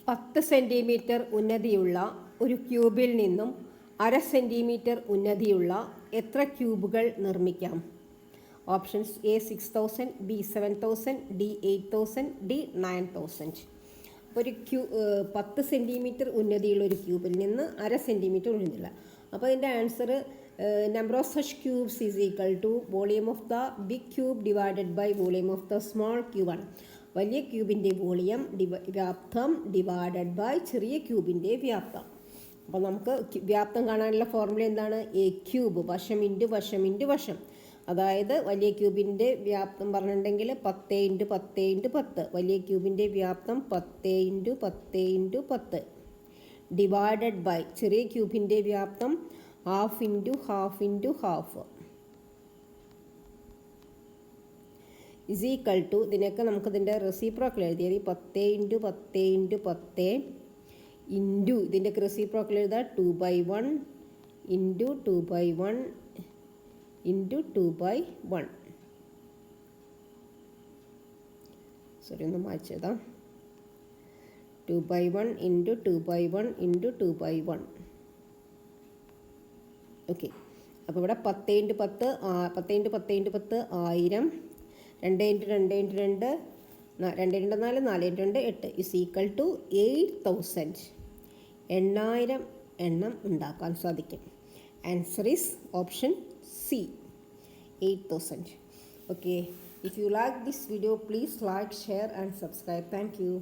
10 centimetre ഉന്നതിയുള്ള ഒരു ക്യൂബിൽ നിന്നും 1/2 centimetre ഉന്നതിയുള്ള എത്ര ക്യൂബുകൾ നിർമ്മിക്കാം? Options: A 6000, B 7000, D 8000, D 9000. അപ്പോൾ 10 സെൻറ്റിമീറ്റർ ഉന്നതിയുള്ള ഒരു ക്യൂബിൽ നിന്ന് 1/2 സെൻറ്റിമീറ്റർ ഉന്നതിയുള്ള, അപ്പോൾ അതിൻ്റെ answer number of such cubes is equal to volume of the big cube divided by volume of the small ക്യൂബാണ്. വലിയ ക്യൂബിൻ്റെ വോളിയം വ്യാപ്തം ഡിവൈഡഡ് ബൈ ചെറിയ ക്യൂബിൻ്റെ വ്യാപ്തം. അപ്പോൾ നമുക്ക് വ്യാപ്തം കാണാനുള്ള ഫോർമുല എന്താണ്? എ ക്യൂബ് വശം ഇൻറ്റു വശം ഇൻറ്റു വശം. അതായത് വലിയ ക്യൂബിൻ്റെ വ്യാപ്തം പറഞ്ഞിട്ടുണ്ടെങ്കിൽ 10 × 10 × 10. വലിയ ക്യൂബിൻ്റെ വ്യാപ്തം 10 × 10 × 10 ഡിവൈഡഡ് ബൈ ചെറിയ ക്യൂബിൻ്റെ വ്യാപ്തം 1/2 × 1/2 × 1/2 ഇസ് ഈക്വൽ ടു, ഇതിനൊക്കെ നമുക്കിതിൻ്റെ റെസിപ്രോക്കൽ എഴുതിയത് 10 × 10 × 10 ഇൻറ്റു ഇതിൻ്റെയൊക്കെ റെസിപ്രോക്കൽ എഴുതുക 2/1 ഇൻറ്റു 2/1 ഇൻറ്റു 2/1. സോറി, ഒന്ന് മായ്ച്ചെഴുതാം. 2/1 ഇൻറ്റു 2/1 ഇൻറ്റു 2/1. ഓക്കെ, അപ്പോൾ ഇവിടെ 10 × 10 10 × 10 × 10 1000. 2 × 2 × 2 2 × 4 4 × 2 8 ഇസ് ഈക്വൽ ടു 8000. 8000 എണ്ണം ഉണ്ടാക്കാൻ സാധിക്കും. Answer is option C, 8000. Okay, if you like this video, please like, share and subscribe. Thank you.